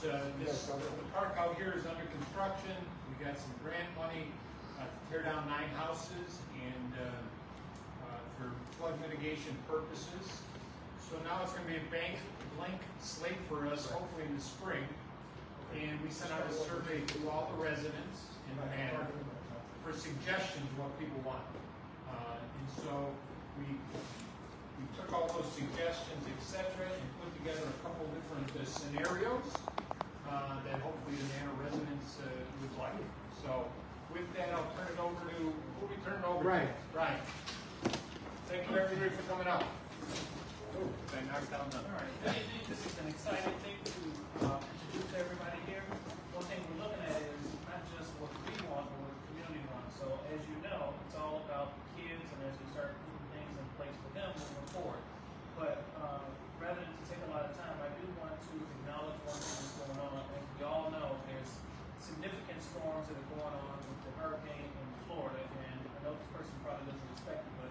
the park out here is under construction. We got some grant money to tear down 9 houses and for flood mitigation purposes. So now it's going to be a blank slate for us, hopefully in the spring. And we sent out a survey to all the residents in Manor for suggestions of what people want. And so we took all those suggestions, etc., and put together a couple different scenarios that hopefully the Manor residents would like. So with that, I'll turn it over to, who we turn it over to? Right. Thank you everybody for coming out. All right, this is an exciting thing to introduce everybody here. One thing we're looking at is not just what we want, but what the community wants. So as you know, it's all about the kids, and as we start putting things in place for them moving forward. But rather than to take a lot of time, I do want to acknowledge one thing that's going on. As we all know, there's significant storms that are going on with the hurricane in Florida, and I know this person probably doesn't respect it, but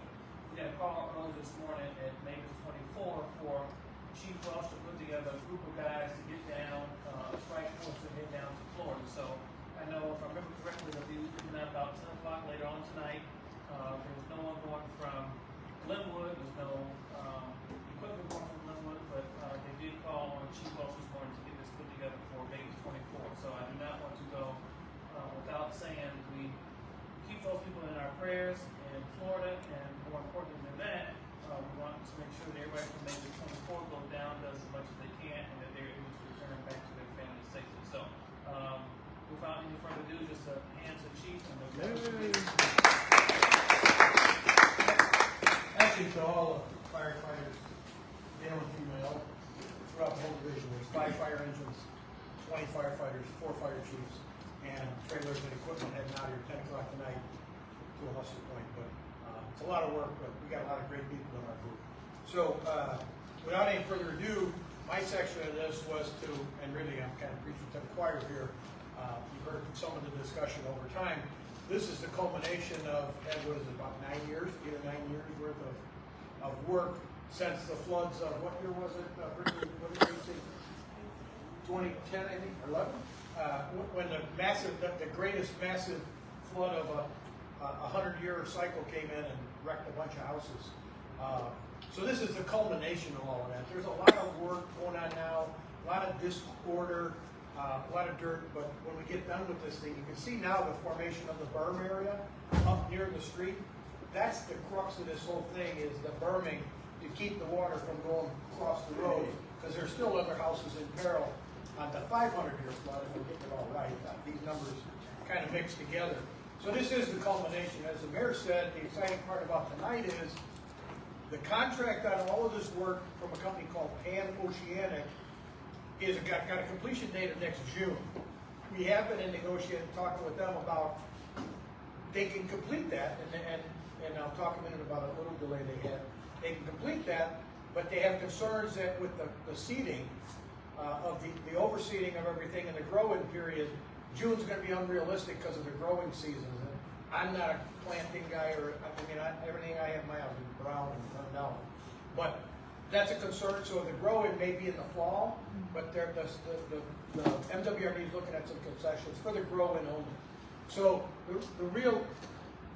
we got a call early this morning at maybe 24 for Chief Welsh to put together a group of guys to get down, strike force to head down to Florida. So I know, if I remember correctly, they'll be leaving at about 10 o'clock later on tonight. There's no one going from Glenwood. There's no equipment going from Glenwood, but they did call on Chief Welsh this morning to get this put together for Vegas 24. So I do not want to go without saying we keep those people in our prayers in Florida, and more important than that, we want to make sure that everybody from Vegas 24 go down, does as much as they can, and that they're able to return back to their families safely. So without any further ado, just a hand to the Chief and the Actually, to all the firefighters, male and female, throughout the whole division, there's 5 fire engines, 20 firefighters, 4 fire chiefs, and trailers and equipment heading out here 10 o'clock tonight to a Hustle Point. But it's a lot of work, but we got a lot of great people in our group. So without any further ado, my section of this was to, and really I'm kind of preaching to the choir here, you've heard some of the discussion over time. This is the culmination of, what is it, about 9 years, 8 or 9 years worth of work since the floods of, what year was it, Brittany, what did you say, 2010, I think, or 11? When the greatest massive flood of a 100-year cycle came in and wrecked a bunch of houses. So this is the culmination of all of that. There's a lot of work going on now, a lot of disorder, a lot of dirt, but when we get done with this thing, you can see now the formation of the berm area up near the street. That's the crux of this whole thing, is the berming to keep the water from going across the road, because there's still other houses in peril on the 500-year flood, if we're getting it all right. These numbers kind of mixed together. So this is the culmination. As the mayor said, the exciting part about tonight is the contract on all of this work from a company called Pan Oceanic is got a completion date of next June. We have been in negotiating, talking with them about they can complete that, and I'll talk a minute about a little delay they had. They can complete that, but they have concerns that with the seeding, of the overseeding of everything in the growing period, June's going to be unrealistic because of the growing seasons. And I'm not a planting guy, or everything I have in my house is brown and run down. But that's a concern. So the growing may be in the fall, but the MWRD is looking at some concessions for the growing only. So the real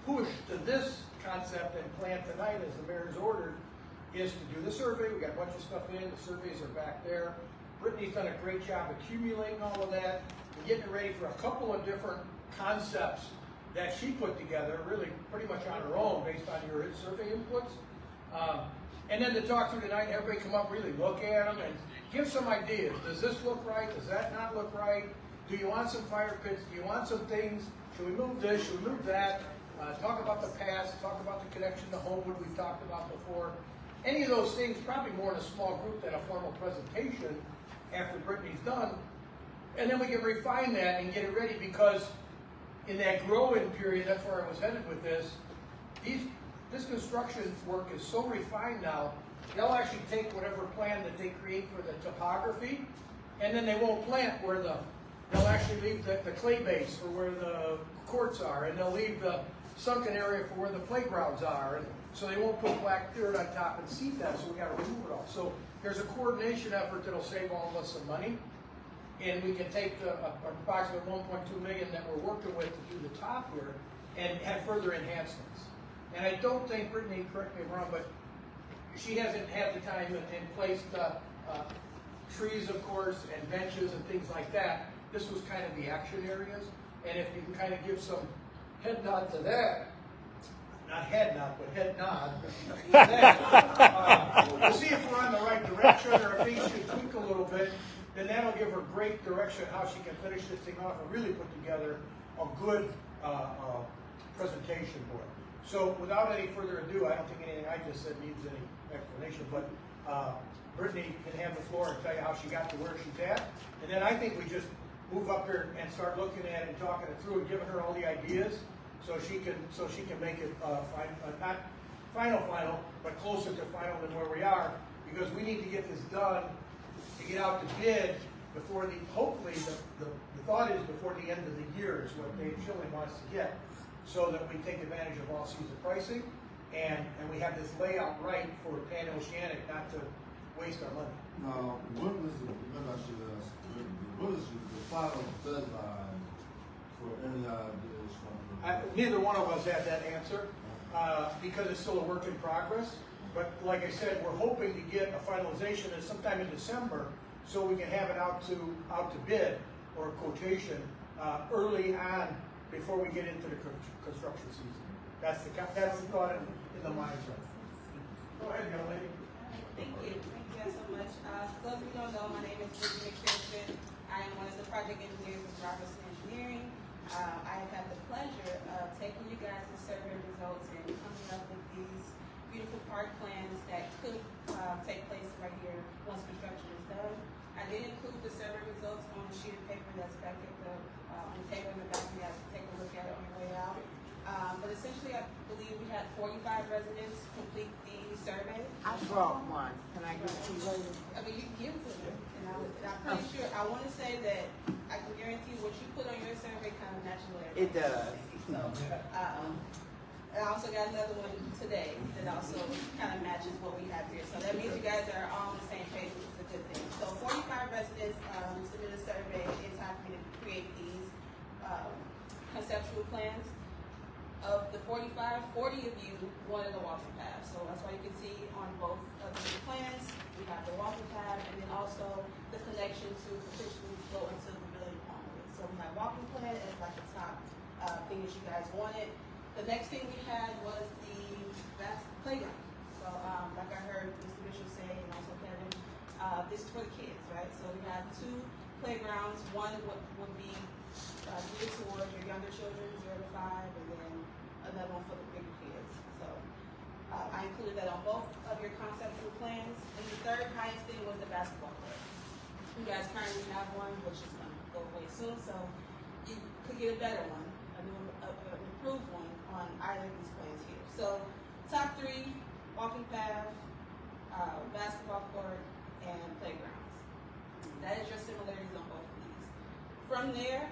push to this concept and plan tonight, as the mayor's ordered, is to do the survey. We got a bunch of stuff in. The surveys are back there. Brittany's done a great job accumulating all of that and getting it ready for a couple of different concepts that she put together, really pretty much on her own based on your survey inputs. And then to talk through tonight, everybody come up, really look at them and give some ideas. Does this look right? Does that not look right? Do you want some fire pits? Do you want some things? Should we move this? Should we move that? Talk about the past. Talk about the connection to Homewood we've talked about before. Any of those things, probably more in a small group than a formal presentation after Brittany's done. And then we can refine that and get it ready, because in that growing period, that's where I was headed with this, this construction work is so refined now, they'll actually take whatever plan that they create for the topography, and then they won't plant where they'll actually leave the clay base for where the courts are, and they'll leave the sunken area for where the playgrounds are, and so they won't put black dirt on top and seed that, so we got to remove it all. So there's a coordination effort that'll save all of us some money. and we can take the approximate 1.2 million that we're working with to do the top here and have further enhancements. And I don't think, Brittany, correct me if I'm wrong, but she hasn't had the time and placed trees, of course, and benches and things like that. This was kind of the action areas, and if you can kind of give some head nod to that, not head nod, but head nod, to that, to see if we're on the right direction or if things should tweak a little bit, then that'll give her great direction how she can finish this thing off and really put together a good presentation board. So without any further ado, I don't think anything I just said needs any explanation, but Brittany can have the floor and tell you how she got to where she's at. And then I think we just move up here and start looking at it and talking it through and giving her all the ideas so she can make it not final, but closer to final than where we are, because we need to get this done to get out to bid before hopefully the thought is before the end of the year is what Dave Schilling wants to get, so that we take advantage of all season pricing and we have this layout right for Pan-Oceanic, not to waste our money. Now, what is the final deadline for any ideas from Neither one of us had that answer because it's still a work in progress. But like I said, we're hoping to get a finalization at sometime in December, so we can have it out to bid or quotation early on before we get into the construction season. That's the thought in the minds of. Go ahead, young lady. Thank you. Thank you guys so much. For those of you who don't know, my name is Brittany McPherson. I am one of the project engineers with Robertson Engineering. I have had the pleasure of taking you guys' survey results and coming up with these beautiful park plans that could take place right here once construction is done. I did include the survey results on a sheet of paper that's back at on the table in the back. You guys can take a look at it on your way out. But essentially, I believe we had 45 residents complete the survey. I brought one. Can I give it to you later? I mean, you can give it to them. And I'm pretty sure, I want to say that I can guarantee what you put on your survey kind of matches what It does. So, I also got another one today that also kind of matches what we have here. So that means you guys are all on the same page, which is a good thing. So 45 residents submitted a survey in time for me to create these conceptual plans. Of the 45, 40 of you wanted a walking path. So that's why you can see on both of the plans, we have the walking path and then also the connection to potentially go into the pavilion onward. So we have walking plan as like the top thing that you guys wanted. The next thing we had was the playground. So like I heard Mr. Bishop say and also Kevin, this is for the kids, right? So we have 2 playgrounds. One would be geared towards your younger children, 0 to 5, and then another one for the bigger kids. So I included that on both of your conceptual plans. And the third highest thing was the basketball court. You guys currently have one, which is going to go away soon, so you could get a better one, an improved one on either of these plans here. So top 3, walking path, basketball court, and playgrounds. That is your similarities on both of these. From there,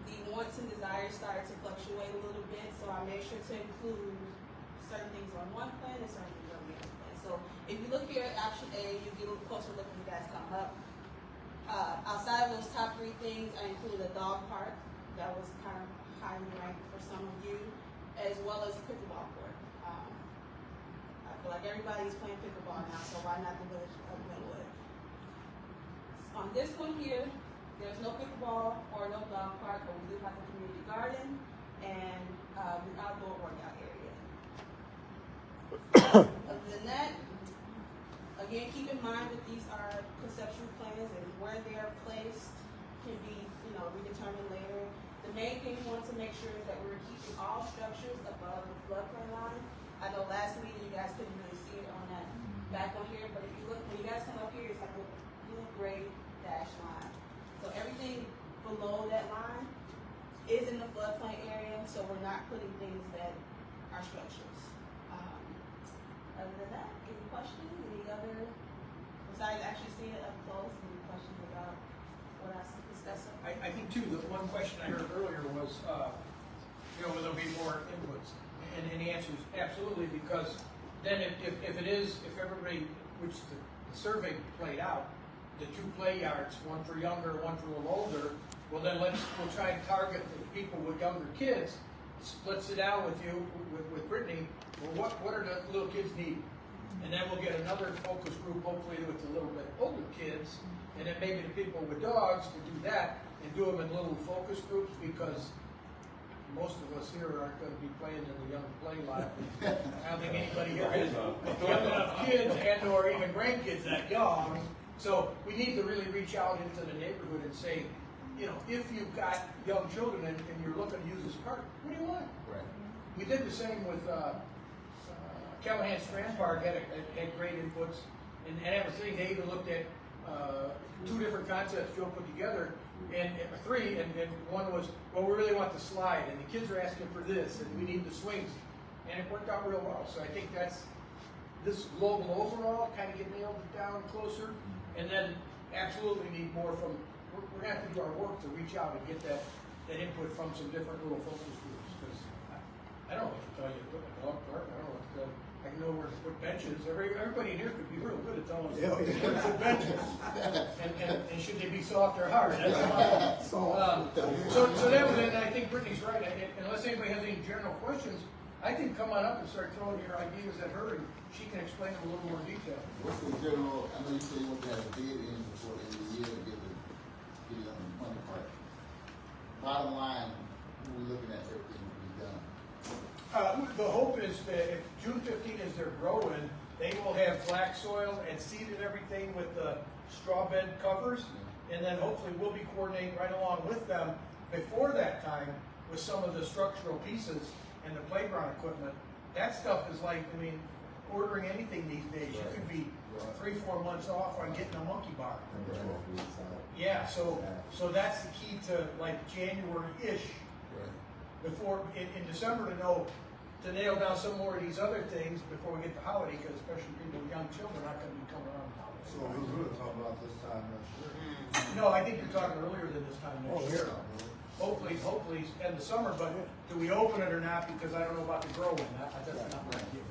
the wants and desires started to fluctuate a little bit, so I made sure to include certain things on one plan and certain things on the other plan. So if you look here at option A, you get a little closer look when you guys come up. Outside of those top 3 things, I included a dog park that was kind of highly ranked for some of you, as well as a pickleball court. I feel like everybody's playing pickleball now, so why not the village of Glenwood? On this one here, there's no pickleball or no dog park, but we do have a community garden and an outdoor workout area. Other than that, again, keep in mind that these are conceptual plans and where they are placed can be, redetermined later. The main thing we want to make sure is that we're keeping all structures above the floodplain line. I know last meeting you guys couldn't really see it on that back on here, but if you look, when you guys come up here, it's like a blue-gray dash line. So everything below that line is in the floodplain area, so we're not putting things that are structures. Other than that, any questions? Any other, besides actually seeing it up close, any questions about what I discussed? I think too, the one question I heard earlier was, will there be more inputs? And the answer is absolutely, because then if everybody, which the survey played out, the two play yards, one for younger, one for a little older, well then we'll try and target the people with younger kids. Let's sit down with you, with Brittany, well what are the little kids need? And then we'll get another focus group, hopefully with the little bit older kids, and then maybe the people with dogs to do that, and do them in little focus groups, because most of us here aren't gonna be playing in the young play lot. I don't think anybody here has young enough kids and or even grandkids that young. So we need to really reach out into the neighborhood and say, you know, if you've got young children and you're looking to use this park, what do you want? Right. We did the same with Callahan Strand Park, had great inputs, and I was saying they even looked at two different concepts Joe put together, and three, and one was, well, we really want the slide, and the kids are asking for this, and we need the swings, and it worked out real well. So I think that's this global overall, kind of get nailed down closer, and then absolutely need more from. We're gonna have to do our work to reach out and get that input from some different little focus groups, because I don't know what to tell you to put in a dog park. I don't know what to tell. I know where to put benches. Everybody in here could be real good at telling us where to put benches. And should they be soft or hard? That's so that was it. And I think Brittany's right. Unless anybody has any general questions, I think come on up and start throwing your ideas at her, and she can explain them a little more detail. What's the general, I know you say you want to have a bid in before the end of the year to get it on the money part. Bottom line, we're looking at everything to be done. The hope is that if June 15th is their grow-in, they will have black soil and seeded everything with the straw bed covers, and then hopefully we'll be coordinating right along with them before that time with some of the structural pieces and the playground equipment. That stuff is like, I mean, ordering anything these days, you could be 3-4 months off on getting a monkey bar. Yeah, so that's the key to like January-ish. Before in December to nail down some more of these other things before we get to holiday, because especially people with young children are not going to be coming around the holiday. So we're really talking about this time next year. No, I think you're talking earlier than this time next year. Hopefully end of summer, but do we open it or not? Because I don't know about the growing. That's not my idea.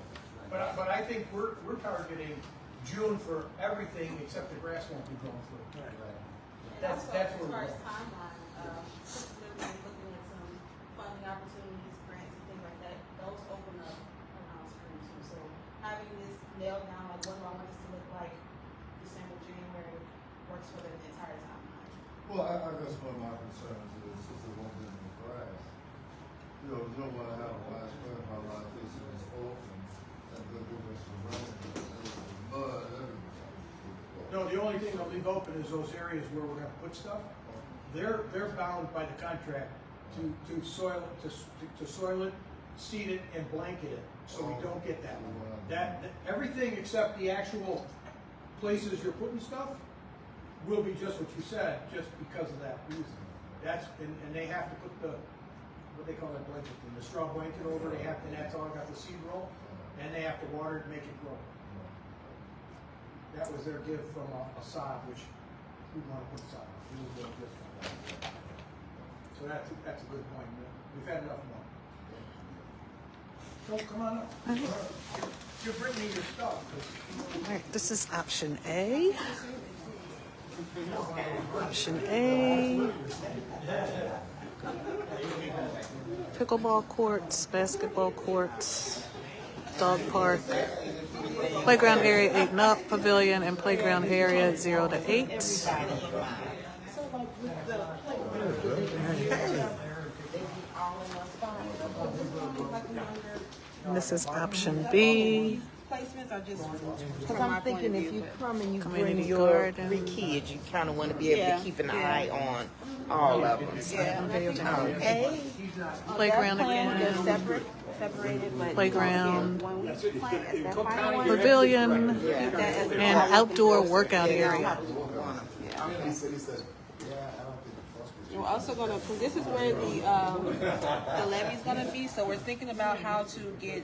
But I think we're targeting June for everything except the grass won't be growing through. That's where we're going. As far as timeline, looking at some funding opportunities, grants and things like that, those open up around spring too. So having this nailed down, like what do I want this to look like December, January, works for the entire timeline. Well, I guess one of my concerns is since it won't be in the grass, you don't want to have a last spring how like this is open and then give us some rain and mud everywhere. No, the only thing I'll leave open is those areas where we're going to put stuff. They're bound by the contract to soil it, seed it, and blanket it, so we don't get that. That everything except the actual places you're putting stuff will be just what you said, just because of that reason. And they have to put what they call that blanket thing, the straw blanket over. They have to, and that's all got the seed roll, and they have to water it and make it grow. That was their gift from a sod, which we want to put sod on. We will build this one. So that's a good point. We've had enough more. So come on up. You're bringing your stuff. All right, this is option A. Option A. Pickleball courts, basketball courts, dog park, playground area 8 and up, pavilion, and playground area 0 to 8. And this is option B. Placements are just Because I'm thinking if you come and you Community bring your garden. 3 kids, you kind of want to be able to keep an eye on all of them. A. Playground again. They're separated, but Playground, when we plant as that final one, pavilion, keep that as a and outdoor workout area. We're also gonna, because this is where the levee's gonna be, so we're thinking about how to get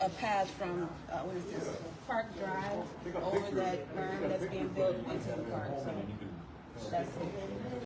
a path from, what is this, Park Drive over that berm that's being built into the park, so that's it.